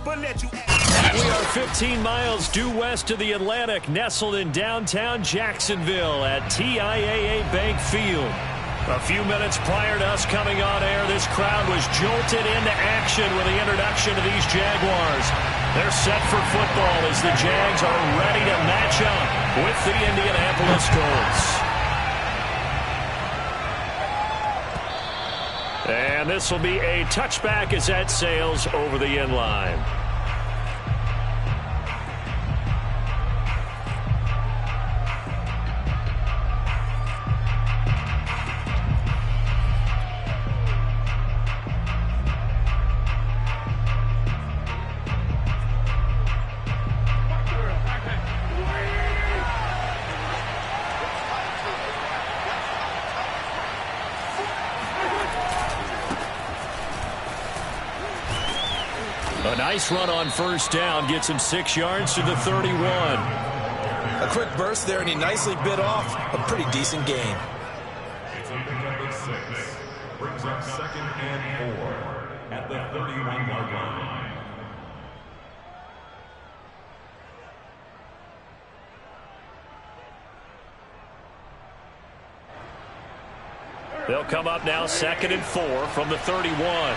but let you We are 15 miles due west of the Atlantic, nestled in downtown Jacksonville at TIAA Bank Field. A few minutes prior to us coming on air, this crowd was jolted into action with the introduction of these Jaguars. They're set for football as the Jags are ready to match up with the Indianapolis Colts. And this will be a touchback as that sails over the end line. A nice run on first down gets him 6 yards to the 31. A quick burst there, and he nicely bit off a pretty decent gain. It's a pickup of 6. Brings up 2nd and 4 at the 31-yard line. They'll come up now 2nd and 4 from the 31.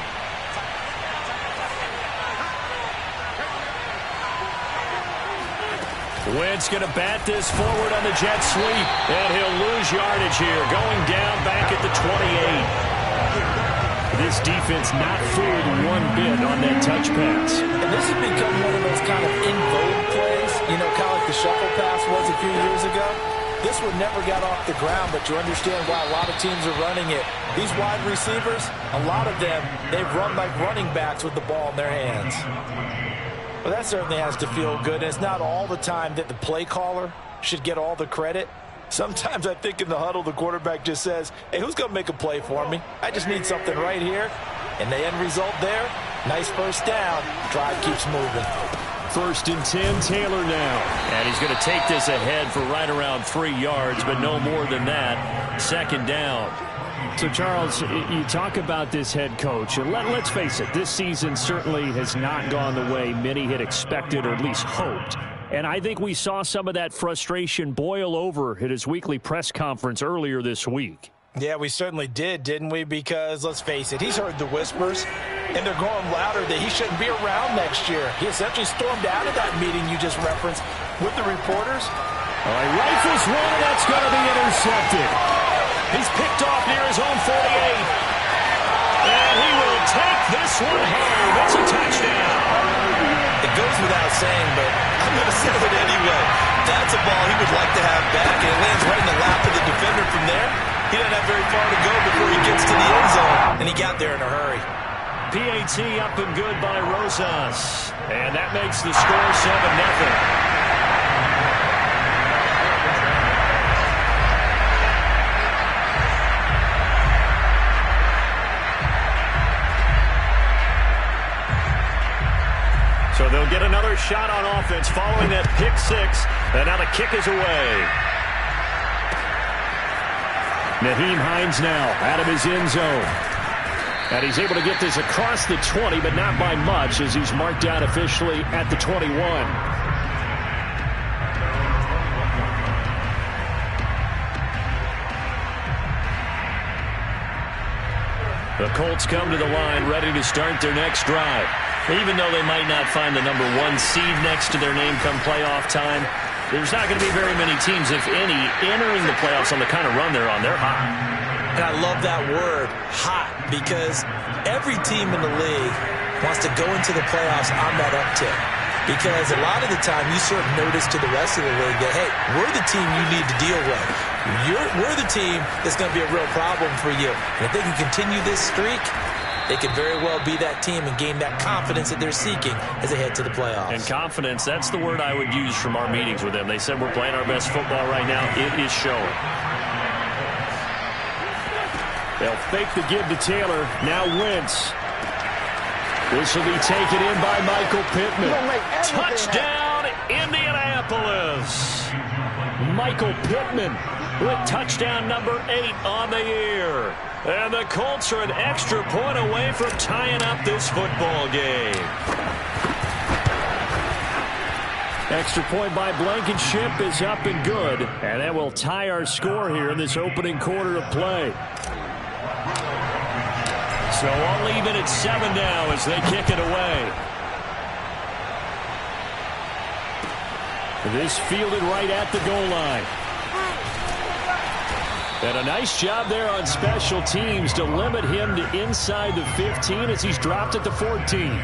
Wentz going to bat this forward on the jet sweep, and he'll lose yardage here, going down back at the 28. This defense not fooled one bit on that touch pass. And this has become one of those kind of in vogue plays, you know, kind of like the shuffle pass was a few years ago. This one never got off the ground, but you understand why a lot of teams are running it. These wide receivers, a lot of them, they've run like running backs with the ball in their hands. Well, that certainly has to feel good. And it's not all the time that the play caller should get all the credit. Sometimes I think in the huddle, the quarterback just says, hey, who's going to make a play for me? I just need something right here. And the end result there, nice first down. Drive keeps moving. 1st and 10, Taylor now. And he's going to take this ahead for right around 3 yards, but no more than that. 2nd down. So, Charles, you talk about this head coach, and let's face it, this season certainly has not gone the way many had expected or at least hoped. And I think we saw some of that frustration boil over at his weekly press conference earlier this week. Yeah, we certainly did, didn't we? Because, let's face it, he's heard the whispers, and they're going louder that he shouldn't be around next year. He essentially stormed out of that meeting you just referenced with the reporters. All right, rifles one, and that's going to be intercepted. He's picked off near his own 48. And he will take this one home. It's a touchdown. It goes without saying, but I'm going to say it anyway. That's a ball he would like to have back, and it lands right in the lap of the defender from there. He doesn't have very far to go before he gets to the end zone, and he got there in a hurry. PAT up and good by Rosas. And that makes the score 7-0. So they'll get another shot on offense following that pick 6. And now the kick is away. Nyheim Hines now out of his end zone. And he's able to get this across the 20, but not by much as he's marked down officially at the 21. The Colts come to the line ready to start their next drive. Even though they might not find the number 1 seed next to their name come playoff time, there's not going to be very many teams, if any, entering the playoffs on the kind of run they're on. They're hot. And I love that word, hot, because every team in the league wants to go into the playoffs on that uptick. Because a lot of the time you serve notice to the rest of the league that, hey, we're the team you need to deal with. We're the team that's going to be a real problem for you. And if they can continue this streak, they could very well be that team and gain that confidence that they're seeking as they head to the playoffs. And confidence, that's the word I would use from our meetings with them. They said we're playing our best football right now. It is showing. They'll fake the give to Taylor. Now Wentz. This will be taken in by Michael Pittman. Touchdown, Indianapolis. Michael Pittman with touchdown number 8 on the year. And the Colts are an extra point away from tying up this football game. Extra point by Blankenship is up and good. And that will tie our score here in this opening quarter of play. So only even at 7 now as they kick it away. This fielded right at the goal line. And a nice job there on special teams to limit him to inside the 15 as he's dropped at the 14.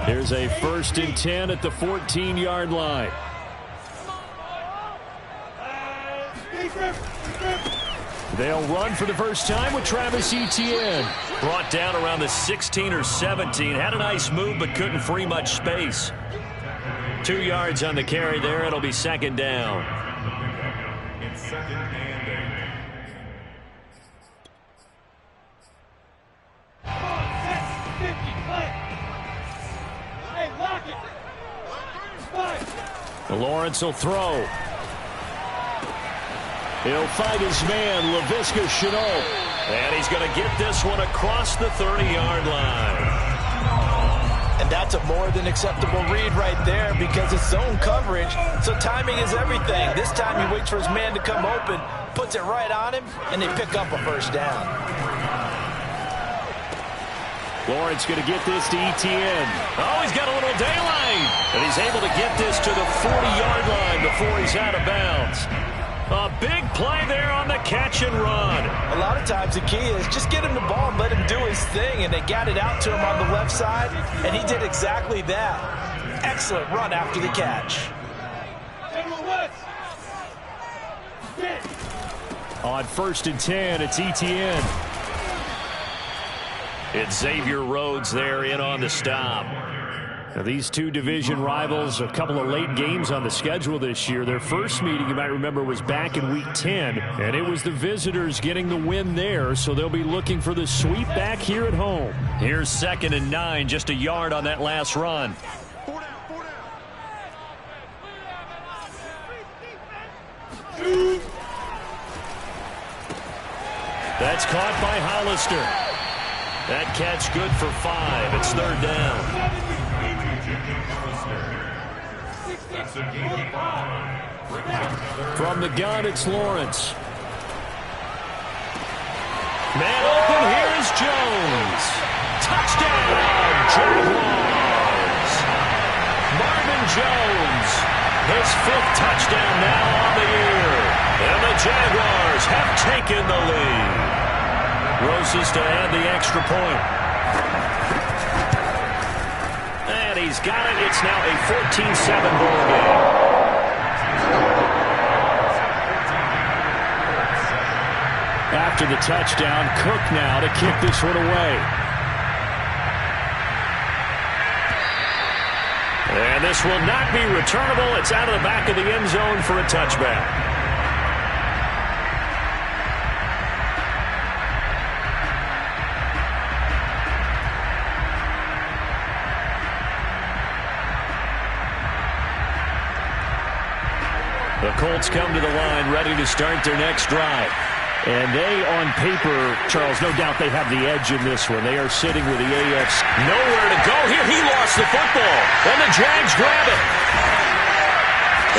Here's a 1st and 10 at the 14-yard line. They'll run for the first time with Travis Etienne. Brought down around the 16 or 17. Had a nice move but couldn't free much space. 2 yards on the carry there. It'll be 2nd down. It's 2nd and 8. Lawrence will throw. He'll find his man, Laviska Shenault. And he's going to get this one across the 30-yard line. And that's a more than acceptable read right there because it's zone coverage, so timing is everything. This time he waits for his man to come open, puts it right on him, and they pick up a 1st down. Lawrence going to get this to Etienne. Oh, he's got a little daylight. And he's able to get this to the 40-yard line before he's out of bounds. A big play there on the catch and run. A lot of times the key is just get him the ball and let him do his thing, and they got it out to him on the left side, and he did exactly that. Excellent run after the catch. On 1st and 10, it's Etienne. It's Xavier Rhodes there in on the stop. Now, these two division rivals, a couple of late games on the schedule this year. Their first meeting, you might remember, was back in Week 10, and it was the visitors getting the win there, so they'll be looking for the sweep back here at home. Here's 2nd and 9, just a yard on that last run. That's caught by Hollister. That catch good for 5. It's 3rd down. From the gun, it's Lawrence. Man open, here's Jones. Touchdown, Jaguars. Marvin Jones, his 5th touchdown now on the year. And the Jaguars have taken the lead. Roses to add the extra point. And he's got it. It's now a 14-7 ball game. After the touchdown, Cook now to kick this one away. And this will not be returnable. It's out of the back of the end zone for a touchback. The Colts come to the line ready to start their next drive. And they, on paper, Charles, no doubt they have the edge in this one. They are sitting with the AFC. Nowhere to go here. He lost the football. And the Jags grab it.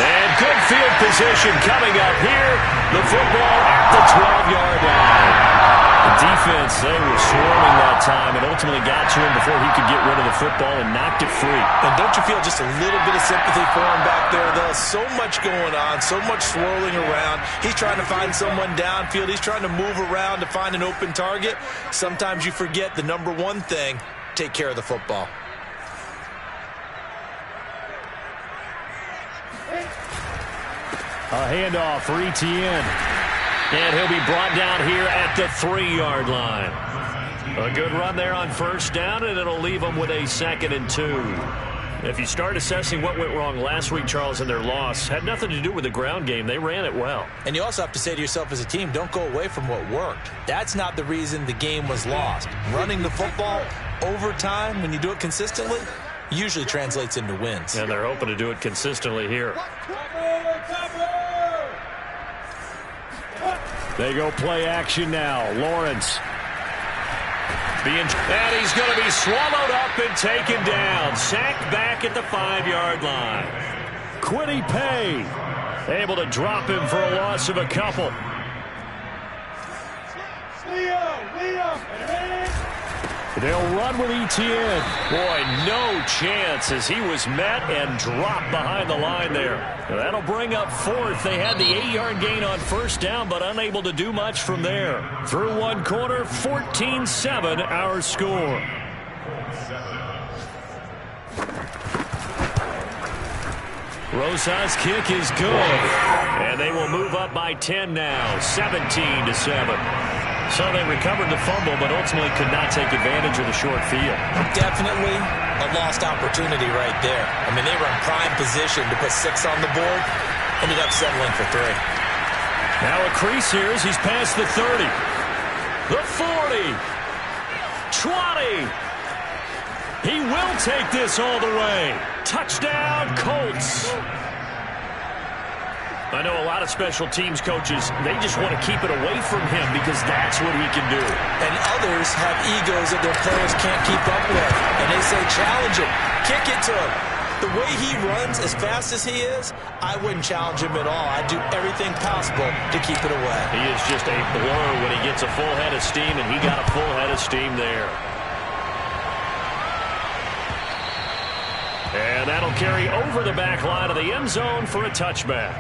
And good field position coming up here. The football at the 12-yard line. The defense, they were swarming that time and ultimately got to him before he could get rid of the football and knocked it free. And don't you feel just a little bit of sympathy for him back there, though? So much going on, so much swirling around. He's trying to find someone downfield. He's trying to move around to find an open target. Sometimes you forget the number one thing, take care of the football. A handoff for Etienne. And he'll be brought down here at the 3-yard line. A good run there on first down, and it'll leave them with a 2nd and 2. If you start assessing what went wrong last week, Charles, in their loss, had nothing to do with the ground game. They ran it well. And you also have to say to yourself as a team, don't go away from what worked. That's not the reason the game was lost. Running the football over time, when you do it consistently, usually translates into wins. And they're hoping to do it consistently here. They go play action now. Lawrence. And he's going to be swallowed up and taken down. Sacked back at the 5-yard line. Quiddy Pay able to drop him for a loss of a couple. They'll run with Etienne. Boy, no chance as he was met and dropped behind the line there. That'll bring up 4th. They had the 8-yard gain on first down, but unable to do much from there. Through one quarter, 14-7 our score. Rosa's kick is good. And they will move up by 10 now, 17-7. So they recovered the fumble, but ultimately could not take advantage of the short field. Definitely a lost opportunity right there. I mean, they were in prime position to put 6 on the board. Ended up settling for 3. Now a crease here as he's past the 30. The 40. 20. He will take this all the way. Touchdown, Colts. I know a lot of special teams coaches, they just want to keep it away from him because that's what he can do. And others have egos that their players can't keep up with. And they say, challenge him, kick it to him. The way he runs as fast as he is, I wouldn't challenge him at all. I'd do everything possible to keep it away. He is just a blur when he gets a full head of steam, and he got a full head of steam there. And that'll carry over the back line of the end zone for a touchback.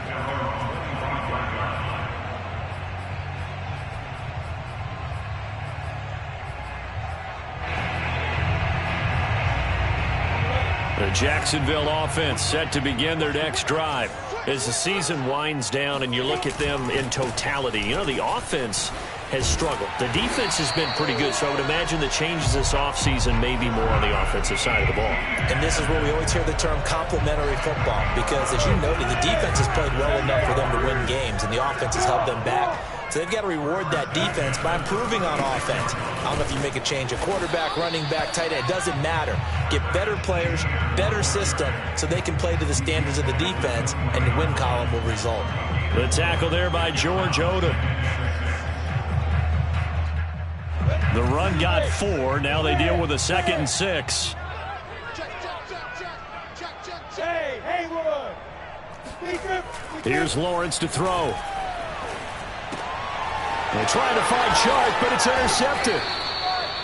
The Jacksonville offense set to begin their next drive. As the season winds down and you look at them in totality, you know, the offense has struggled. The defense has been pretty good, so I would imagine the changes this offseason may be more on the offensive side of the ball. And this is where we always hear the term complementary football, because as you noted, the defense has played well enough for them to win games, and the offense has held them back. So they've got to reward that defense by improving on offense. I don't know if you make a change, a quarterback, running back, tight end, it doesn't matter. Get better players, better system, so they can play to the standards of the defense, and the win column will result. The tackle there by George Odom. The run got 4. Now they deal with a 2nd and 6. Here's Lawrence to throw. They're trying to find Chark, but it's intercepted.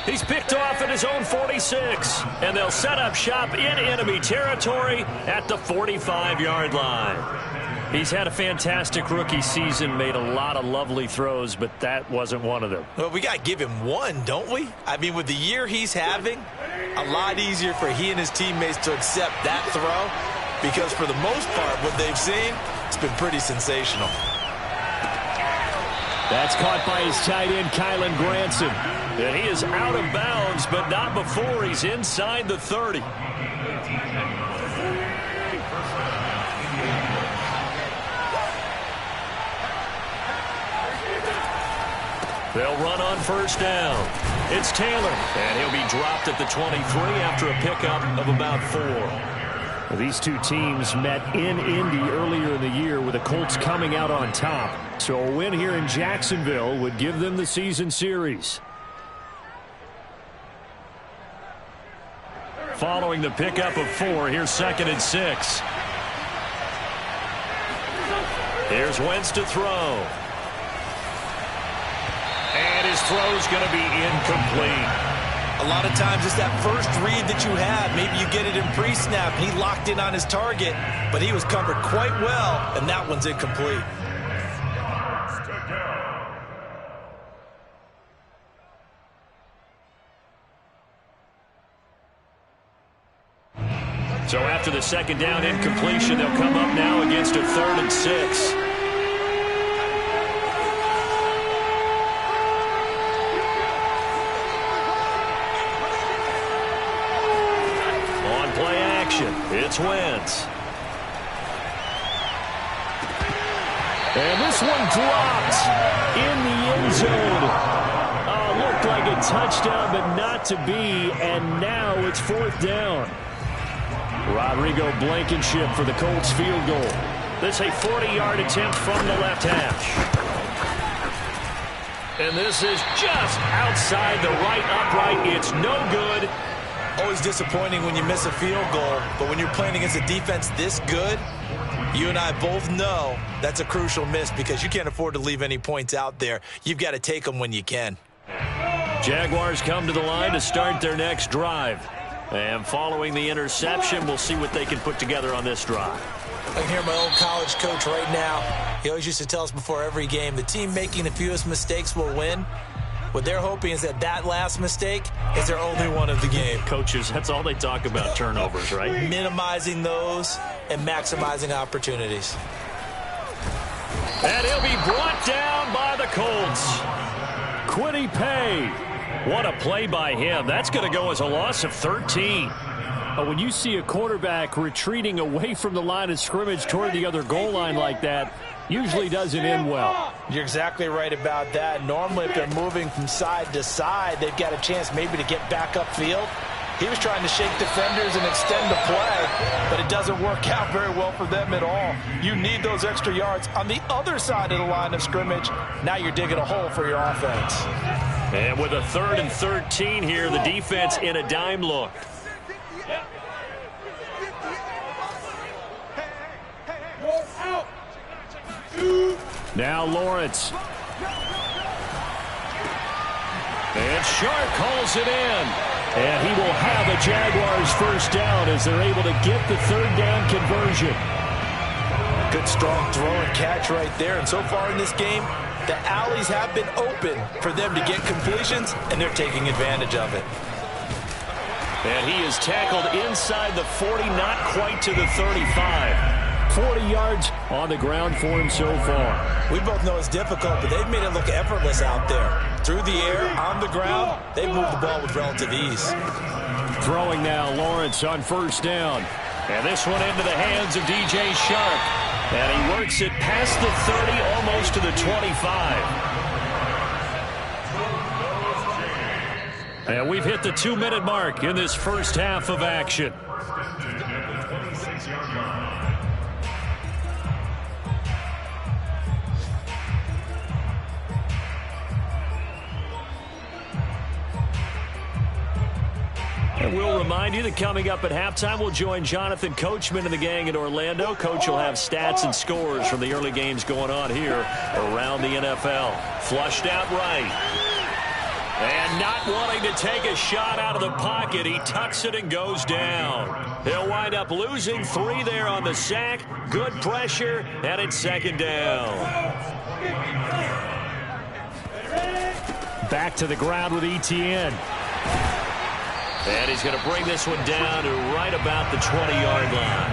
He's picked off at his own 46. And they'll set up shop in enemy territory at the 45-yard line. He's had a fantastic rookie season, made a lot of lovely throws, but that wasn't one of them. Well, we got to give him one, don't we? I mean, with the year he's having, a lot easier for he and his teammates to accept that throw, because for the most part, what they've seen, it's been pretty sensational. That's caught by his tight end, Kylan Granson. And he is out of bounds, but not before he's inside the 30. They'll run on first down. It's Taylor, and he'll be dropped at the 23 after a pickup of about 4. These two teams met in Indy earlier in the year with the Colts coming out on top. So a win here in Jacksonville would give them the season series. Following the pickup of 4, here's 2nd and 6. Here's Wentz to throw. And his throw's going to be incomplete. A lot of times it's that first read that you have. Maybe you get it in pre-snap. He locked in on his target, but he was covered quite well, and that one's incomplete. So after the 2nd down incompletion, they'll come up now against a 3rd and 6. It's Wentz. And this one dropped in the end zone. Looked like a touchdown, but not to be. And now it's 4th down. Rodrigo Blankenship for the Colts field goal. This a 40-yard attempt from the left hash. And this is just outside the right upright. It's no good. Always disappointing when you miss a field goal, but when you're playing against a defense this good, you and I both know that's a crucial miss because you can't afford to leave any points out there. You've got to take them when you can. Jaguars come to the line to start their next drive. And following the interception, we'll see what they can put together on this drive. I can hear my old college coach right now. He always used to tell us before every game, the team making the fewest mistakes will win. What they're hoping is that that last mistake is their only one of the game. Coaches, that's all they talk about, turnovers, right? Minimizing those and maximizing opportunities. And he'll be brought down by the Colts. Kwity Paye. What a play by him. That's going to go as a loss of 13. When you see a quarterback retreating away from the line of scrimmage toward the other goal line like that, usually doesn't end well. You're exactly right about that. Normally, if they're moving from side to side, they've got a chance maybe to get back upfield. He was trying to shake defenders and extend the play, but it doesn't work out very well for them at all. You need those extra yards on the other side of the line of scrimmage. Now you're digging a hole for your offense. And with a 3rd and 13 here, the defense in a dime look. Now Lawrence. And Sharp calls it in. And he will have a Jaguars first down as they're able to get the 3rd down conversion. Good strong throw and catch right there. And so far in this game, the alleys have been open for them to get completions, and they're taking advantage of it. And he is tackled inside the 40, not quite to the 35. 40 yards on the ground for him so far. We both know it's difficult, but they've made it look effortless out there. Through the air, on the ground, they've moved the ball with relative ease. Throwing now, Lawrence on first down. And this one into the hands of DJ Sharp. And he works it past the 30, almost to the 25. And we've hit the 2-minute mark in this first half of action. And we'll remind you that coming up at halftime, we'll join Jonathan Coachman and the gang in Orlando. Coach will have stats and scores from the early games going on here around the NFL. Flushed out right. And not wanting to take a shot out of the pocket, he tucks it and goes down. He'll wind up losing 3 there on the sack. Good pressure, and it's 2nd down. Back to the ground with Etienne. And he's going to bring this one down to right about the 20-yard line.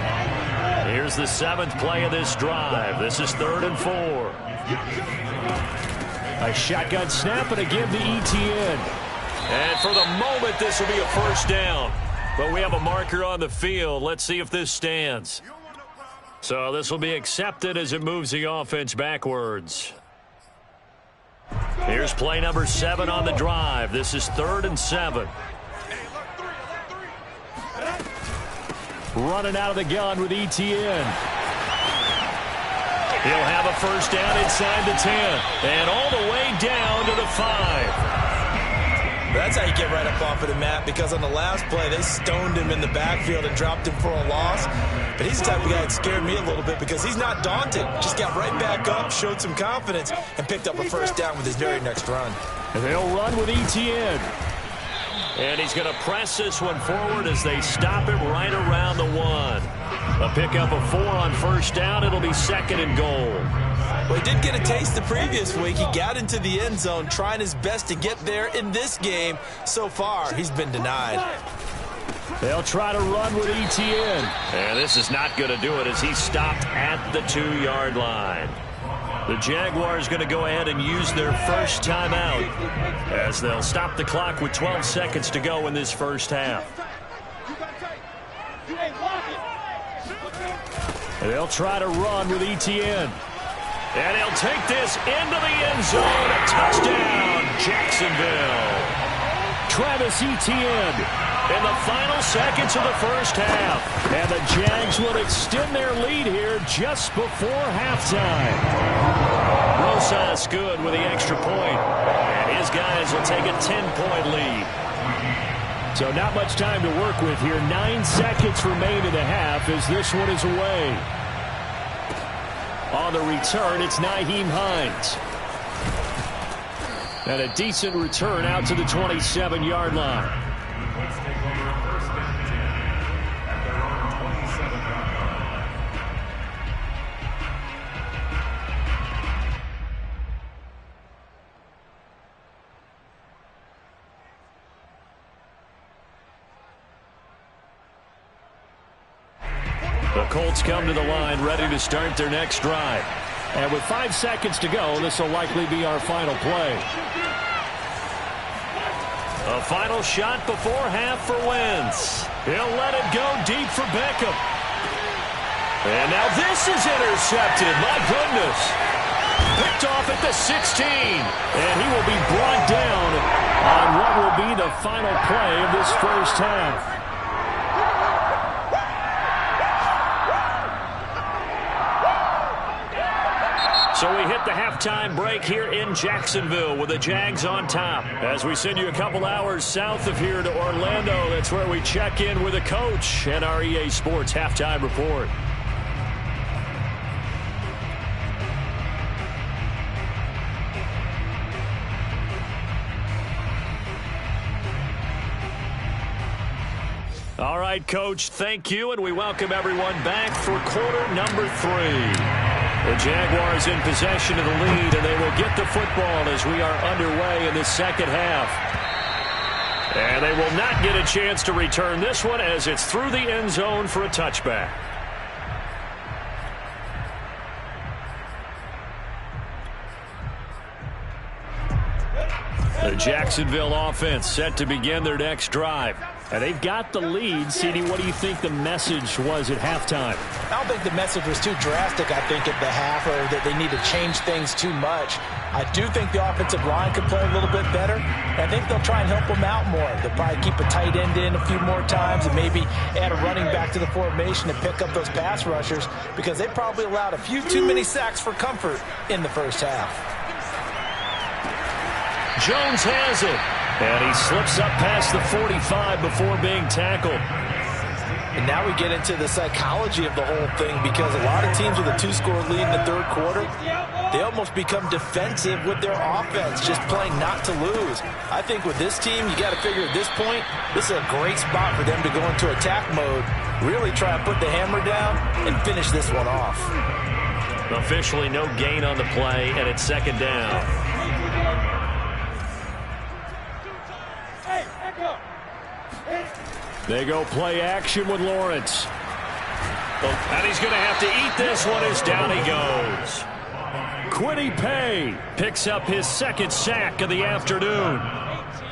Here's the 7th play of this drive. This is 3rd and 4. A shotgun snap and a give to Etienne. And for the moment, this will be a first down. But we have a marker on the field. Let's see if this stands. So this will be accepted as it moves the offense backwards. Here's play number 7 on the drive. This is 3rd and 7. running out of the gun with ETN. He'll have a first down inside the 10 and all the way down to the 5. That's how you get right up off of the mat, because on the last play, they stoned him in the backfield and dropped him for a loss. But he's the type of guy that scared me a little bit because he's not daunted. Just got right back up, showed some confidence, and picked up a first down with his very next run. And they'll run with ETN. And he's going to press this one forward as they stop him right around the 1. A pickup of 4 on first down. It'll be 2nd and goal. Well, he did get a taste the previous week. He got into the end zone trying his best to get there in this game. So far, he's been denied. They'll try to run with ETN. And this is not going to do it as he stopped at the 2-yard line. The Jaguars going to go ahead and use their first timeout as they'll stop the clock with 12 seconds to go in this first half. And they'll try to run with ETN. And he'll take this into the end zone. A touchdown, Jacksonville. Travis Etienne In the final seconds of the first half. And the Jags will extend their lead here just before halftime. Rosas good with the extra point. And his guys will take a 10-point lead. So not much time to work with here. 9 seconds remain in the half as this one is away. On the return, it's Nyheim Hines. And a decent return out to the 27-yard line. Let's take over first and 10 at their own 27-yard line. The Colts come to the line ready to start their next drive. And with 5 seconds to go, this will likely be our final play. A final shot before half for Wentz. He'll let it go deep for Beckham. And now this is intercepted. My goodness. Picked off at the 16. And he will be brought down on what will be the final play of this first half. So we hit the halftime break here in Jacksonville with the Jags on top. As we send you a couple hours south of here to Orlando, that's where we check in with the coach and our EA Sports halftime report. All right, Coach, thank you, and we welcome everyone back for quarter number 3. The Jaguars in possession of the lead, and they will get the football as we are underway in the second half. And they will not get a chance to return this one as it's through the end zone for a touchback. The Jacksonville offense set to begin their next drive. And they've got the lead. CD, what do you think the message was at halftime? I don't think the message was too drastic, I think, at the half, or that they need to change things too much. I do think the offensive line could play a little bit better. And I think they'll try and help them out more. They'll probably keep a tight end in a few more times and maybe add a running back to the formation and pick up those pass rushers, because they probably allowed a few too many sacks for comfort in the first half. Jones has it. And he slips up past the 45 before being tackled. And now we get into the psychology of the whole thing, because a lot of teams with a 2-score lead in the third quarter, they almost become defensive with their offense, just playing not to lose. I think with this team, you got to figure at this point, this is a great spot for them to go into attack mode, really try and put the hammer down and finish this one off. Officially no gain on the play, and it's second down. They go play action with Lawrence. And he's going to have to eat this one as down he goes. Kwity Paye picks up his second sack of the afternoon.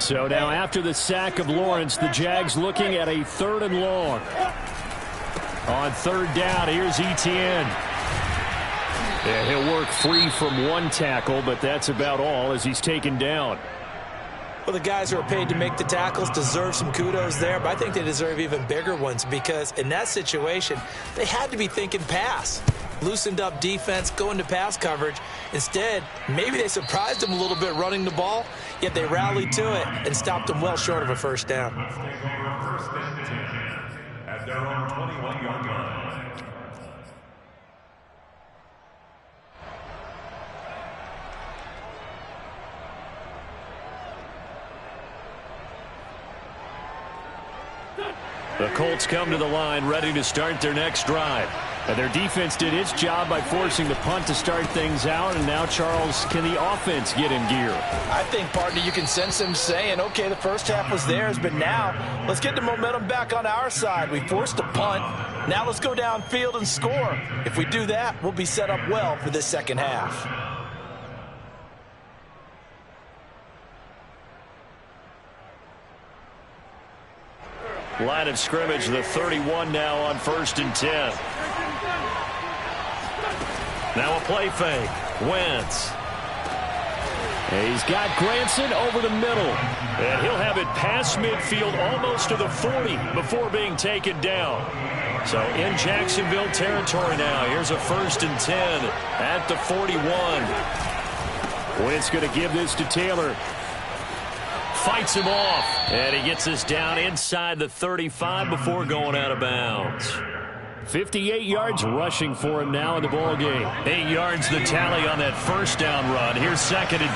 So now after the sack of Lawrence, the Jags looking at a 3rd and long. On 3rd down, here's Etienne. And he'll work free from 1 tackle, but that's about all as he's taken down. Well, the guys who are paid to make the tackles deserve some kudos there, but I think they deserve even bigger ones because in that situation, they had to be thinking pass. Loosened up defense, going to pass coverage. Instead, maybe they surprised them a little bit running the ball, yet they rallied to it and stopped them well short of a first down. Let's take over 1st and 10 at their own 21-yard line. The Colts come to the line ready to start their next drive. And their defense did its job by forcing the punt to start things out. And now, Charles, can the offense get in gear? I think, partner, you can sense them saying, okay, the first half was theirs, but now let's get the momentum back on our side. We forced a punt. Now let's go downfield and score. If we do that, we'll be set up well for this second half. Line of scrimmage, the 31 now on 1st and 10. Now a play fake. Wentz. And he's got Granson over the middle. And he'll have it past midfield almost to the 40 before being taken down. So in Jacksonville territory now. Here's a 1st and 10 at the 41. Wentz going to give this to Taylor. Fights him off, and he gets us down inside the 35 before going out of bounds. 58 yards rushing for him now in the ball game. 8 yards the tally on that first down run. Here's 2nd and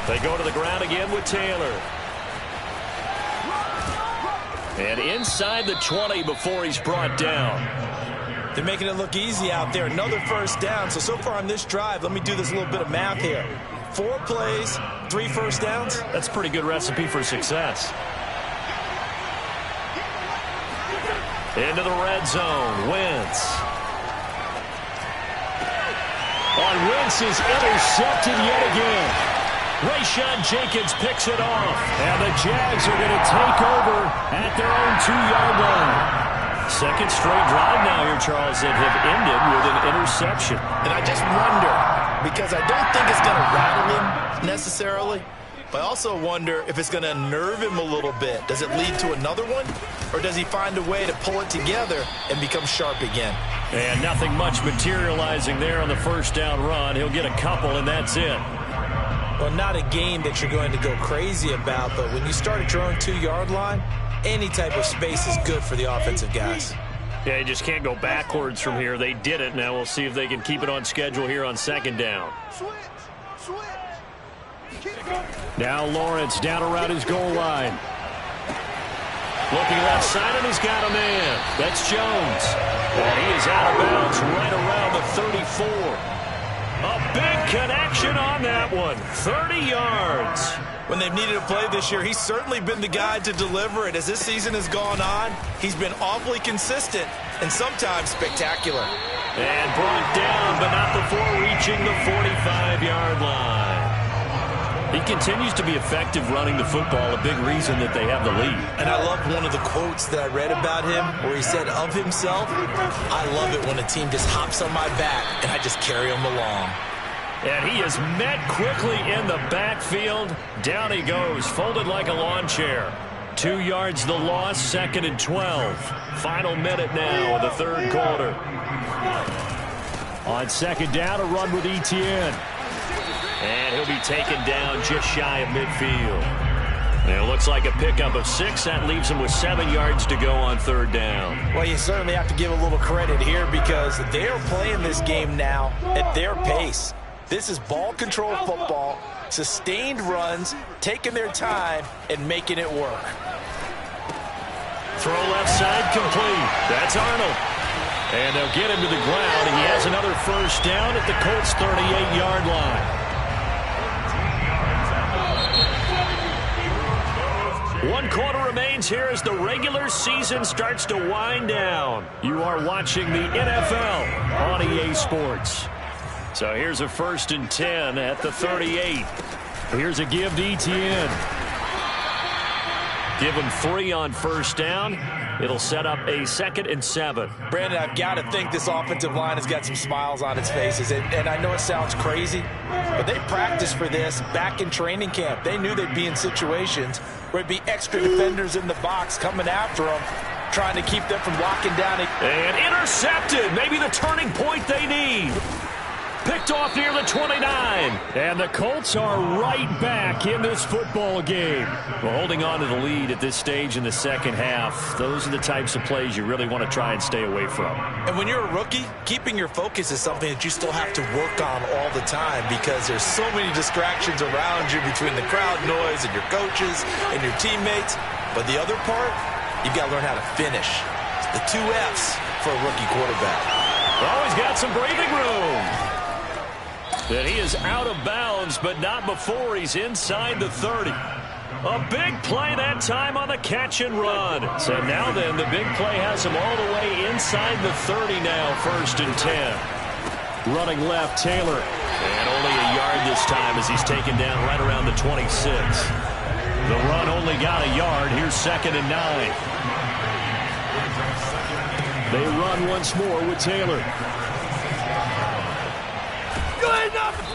2. They go to the ground again with Taylor. And inside the 20 before he's brought down. They're making it look easy out there. Another first down. So far on this drive, let me do this little bit of math here. 4 plays, 3 first downs. That's a pretty good recipe for success. Into the red zone. Wentz. Wentz is intercepted yet again. Rayshon Jenkins picks it off. And the Jags are going to take over at their own 2-yard line. Second straight drive now here, Charles, that have ended with an interception. And I just wonder, because I don't think it's going to rattle him necessarily, but I also wonder if it's going to nerve him a little bit. Does it lead to another one? Or does he find a way to pull it together and become sharp again? And nothing much materializing there on the first down run. He'll get a couple, and that's it. Well, not a game that you're going to go crazy about, but when you start at your own 2-yard line, any type of space is good for the offensive guys. Yeah, you just can't go backwards from here. They did it. Now we'll see if they can keep it on schedule here on 2nd down. Now Lawrence down around his goal line. Looking left side, and he's got a man. That's Jones. And he is out of bounds right around the 34. A big connection on that one. 30 yards. When they've needed a play this year, he's certainly been the guy to deliver it. As this season has gone on, he's been awfully consistent and sometimes spectacular. And brought down, but not before reaching the 45-yard line. He continues to be effective running the football, a big reason that they have the lead. And I love one of the quotes that I read about him where he said of himself, I love it when a team just hops on my back and I just carry them along. And he is met quickly in the backfield. Down he goes, folded like a lawn chair. 2 yards the loss, 2nd and 12. Final minute now of the 3rd quarter. On 2nd down, a run with Etienne. And he'll be taken down just shy of midfield. And it looks like a pickup of 6. That leaves him with 7 yards to go on 3rd down. Well, you certainly have to give a little credit here because they're playing this game now at their pace. This is ball control football, sustained runs, taking their time, and making it work. Throw left side complete. That's Arnold. And they'll get him to the ground. He has another first down at the Colts' 38-yard line. 1 quarter remains here as the regular season starts to wind down. You are watching the NFL on EA Sports. So here's a 1st and 10 at the 38. Here's a give to Etienne. Give him 3 on first down. It'll set up a 2nd and 7. Brandon, I've got to think this offensive line has got some smiles on its faces. And I know it sounds crazy, but they practiced for this back in training camp. They knew they'd be in situations where it'd be extra defenders in the box coming after them, trying to keep them from locking down. And intercepted. Maybe the turning point they need. Picked off near the 29. And the Colts are right back in this football game. Well, holding on to the lead at this stage in the second half, those are the types of plays you really want to try and stay away from. And when you're a rookie, keeping your focus is something that you still have to work on all the time because there's so many distractions around you between the crowd noise and your coaches and your teammates. But the other part, you've got to learn how to finish. It's the 2 F's for a rookie quarterback. Oh, he's got some breathing room. And he is out of bounds, but not before he's inside the 30. A big play that time on the catch and run. So now then, the big play has him all the way inside the 30 now, 1st and 10. Running left, Taylor. And only a yard this time as he's taken down right around the 26. The run only got a yard. Here's 2nd and 9. They run once more with Taylor.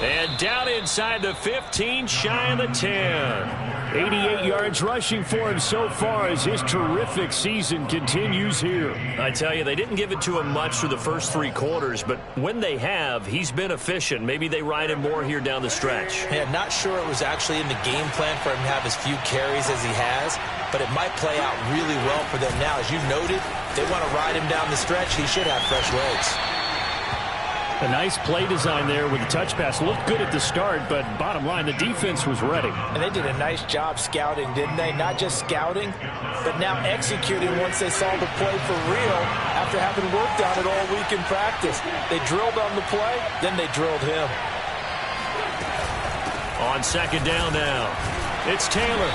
And down inside the 15, shy of the 10. 88 yards rushing for him so far as his terrific season continues here. I tell you, they didn't give it to him much through the first 3 quarters, but when they have, he's been efficient. Maybe they ride him more here down the stretch. Yeah, not sure it was actually in the game plan for him to have as few carries as he has, but it might play out really well for them now. As you noted, they want to ride him down the stretch. He should have fresh legs. A nice play design there with the touch pass. Looked good at the start, but bottom line, the defense was ready. And they did a nice job scouting, didn't they? Not just scouting, but now executing once they saw the play for real after having worked on it all week in practice. They drilled on the play, then they drilled him. On 2nd down now, it's Taylor.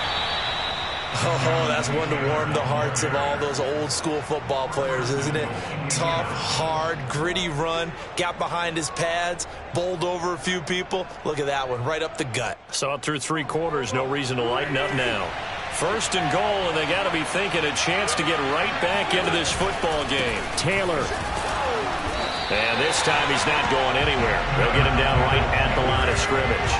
Oh, that's one to warm the hearts of all those old school football players, isn't it? Tough, hard, gritty run, got behind his pads, bowled over a few people. Look at that one, right up the gut. Saw it through 3 quarters, no reason to lighten up now. 1st and goal, and they got to be thinking a chance to get right back into this football game. Taylor. And this time he's not going anywhere. They'll get him down right at the line of scrimmage.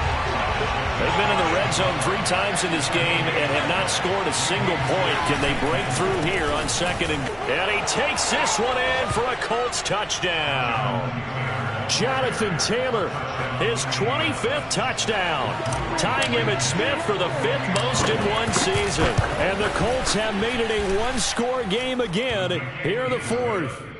They've been in the red zone 3 times in this game and have not scored a single point. Can they break through here on 2nd and he takes this one in for a Colts touchdown. Jonathan Taylor, his 25th touchdown, tying him at Smith for the 5th most in one season. And the Colts have made it a 1-score game again here in the 4th.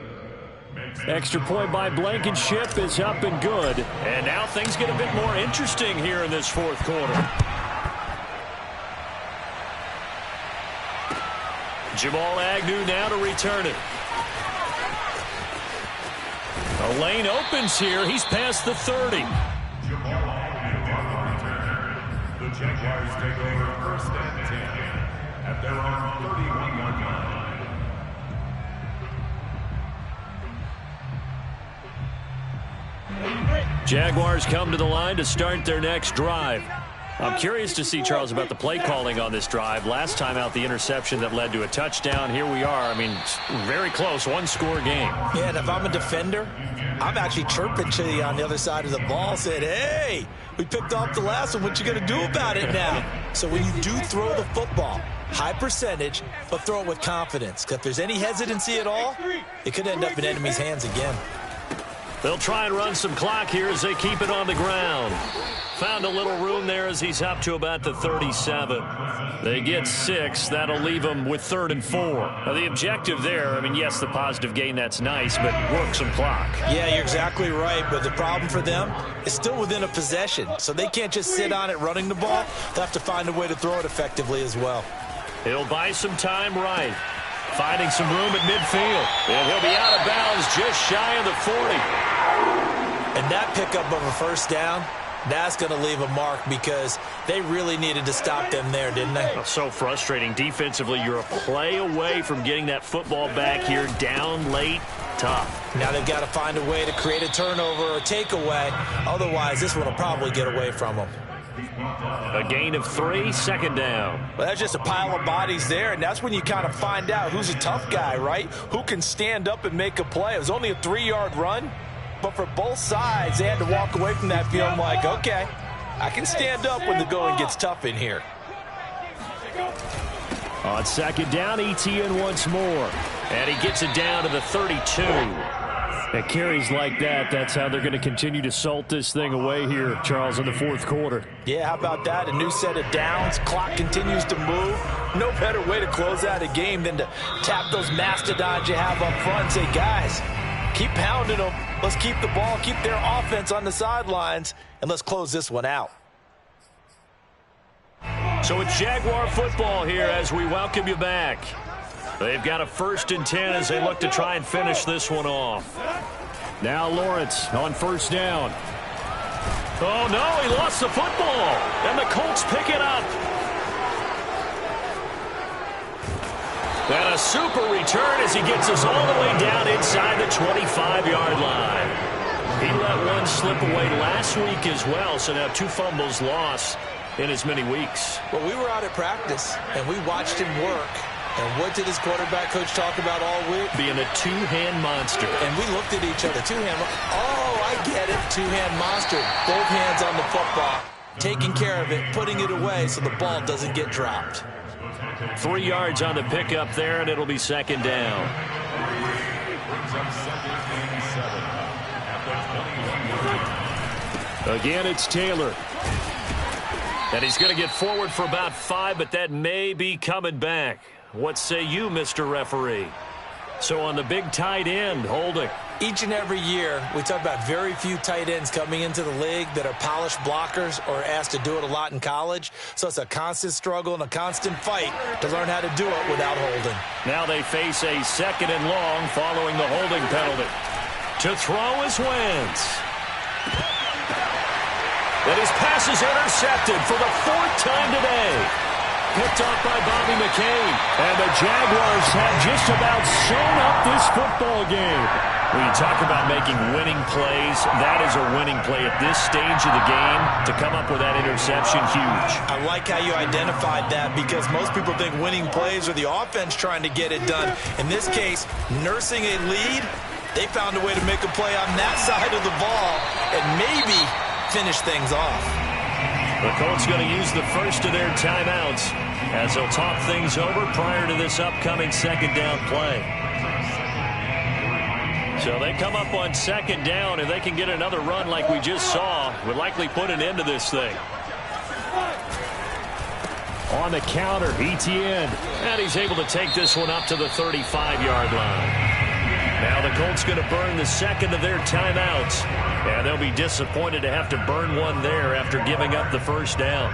Extra point by Blankenship is up and good. And now things get a bit more interesting here in this 4th quarter. Jamal Agnew now to return it. A lane opens here. He's past the 30. Jamal Agnew on the return. The Jaguars take over 1st and 10 at their own 31-yard line. Jaguars come to the line to start their next drive. I'm curious to see, Charles, about the play calling on this drive. Last time out, the interception that led to a touchdown. Here we are. I mean, very close, 1-score game. Yeah, and if I'm a defender, I'm actually chirping to you on the other side of the ball, saying, hey, we picked off the last one. What you going to do about it now? So when you do throw the football, high percentage, but throw it with confidence. Because if there's any hesitancy at all, it could end up in enemy's hands again. They'll try and run some clock here as they keep it on the ground. Found a little room there as he's up to about the 37. They get 6. That'll leave them with 3rd and 4. Now, the objective there, I mean, yes, the positive gain, that's nice, but work some clock. Yeah, you're exactly right, but the problem for them is still within a possession, so they can't just sit on it running the ball. They'll have to find a way to throw it effectively as well. He'll buy some time right. Finding some room at midfield. And he'll be out of bounds just shy of the 40. And that pickup of a 1st down, that's going to leave a mark because they really needed to stop them there, didn't they? So frustrating. Defensively, you're a play away from getting that football back here down late. Tough. Now they've got to find a way to create a turnover or takeaway. Otherwise, this one will probably get away from them. A gain of 3, second down. Well, that's just a pile of bodies there, and that's when you kind of find out who's a tough guy, right? Who can stand up and make a play. It was only a 3-yard run, but for both sides, they had to walk away from that feeling like, okay, I can stand up when the going gets tough in here. On second down, Etienne once more. And he gets it down to the 32. At carries like that, that's how they're going to continue to salt this thing away here, Charles, in the fourth quarter. Yeah, how about that? A new set of downs. Clock continues to move. No better way to close out a game than to tap those mastodons you have up front and say, guys, keep pounding them. Let's keep the ball, keep their offense on the sidelines, and let's close this one out. So it's Jaguar football here as we welcome you back. They've got a 1st and 10 as they look to try and finish this one off. Now Lawrence on first down. Oh, no, he lost the football. And the Colts pick it up. And a super return as he gets us all the way down inside the 25-yard line. He let one slip away last week as well, so now 2 fumbles lost in as many weeks. Well, we were out at practice, and we watched him work. And what did his quarterback coach talk about all week? Being a two-hand monster. And we looked at each other. Two-hand. Oh, I get it. Two-hand monster. Both hands on the football. Taking care of it. Putting it away so the ball doesn't get dropped. 3 yards on the pickup there, and it'll be second down. Again, it's Taylor. And he's going to get forward for about 5, but that may be coming back. What say you, Mr. Referee? So on the big tight end, holding. Each and every year, we talk about very few tight ends coming into the league that are polished blockers or asked to do it a lot in college. So it's a constant struggle and a constant fight to learn how to do it without holding. Now they face a 2nd and long following the holding penalty. To throw is Wentz. And his pass is intercepted for the 4th time today. Picked off by Bobby McCain. And the Jaguars have just about sewn up this football game. When you talk about making winning plays, that is a winning play at this stage of the game. To come up with that interception, huge. I like how you identified that because most people think winning plays are the offense trying to get it done. In this case, nursing a lead, they found a way to make a play on that side of the ball and maybe finish things off. The Colts going to use the first of their timeouts as they'll talk things over prior to this upcoming 2nd down play. So they come up on 2nd down, and they can get another run like we just saw. Would likely put an end to this thing. On the counter, Etienne. And he's able to take this one up to the 35-yard line. Now the Colts going to burn the 2nd of their timeouts. And they'll be disappointed to have to burn one there after giving up the 1st down.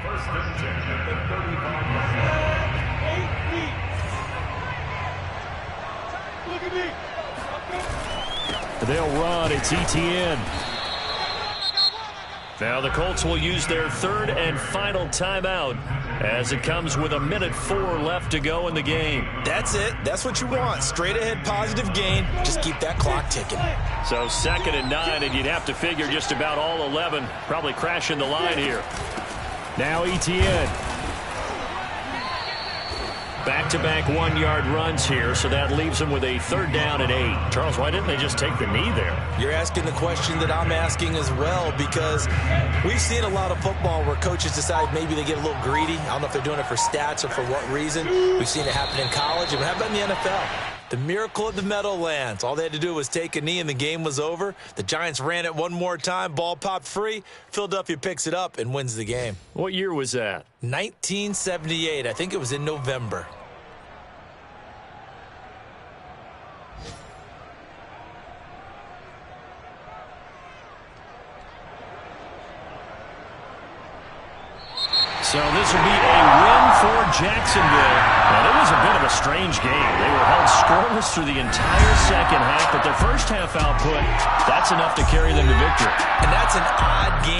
1st and 10 at the 35. They'll run. It's Etienne. Now the Colts will use their 3rd and final timeout as it comes with 1:04 left to go in the game. That's it. That's what you want. Straight ahead positive gain. Just keep that clock ticking. So 2nd and 9, and you'd have to figure just about all 11 probably crashing the line here. Now Etienne. Back-to-back 1-yard runs here, so that leaves them with a 3rd down and 8. Charles, why didn't they just take the knee there? You're asking the question that I'm asking as well, because we've seen a lot of football where coaches decide maybe they get a little greedy. I don't know if they're doing it for stats or for what reason. We've seen it happen in college. And how about in the NFL? The miracle of the Meadowlands. All they had to do was take a knee and the game was over. The Giants ran it one more time. Ball popped free. Philadelphia picks it up and wins the game. What year was that? 1978. I think it was in November. So this will be a win for Jacksonville. Now, it was a bit of a strange game. They were held scoreless through the entire 2nd half, but their 1st half output, that's enough to carry them to victory. And that's an odd game.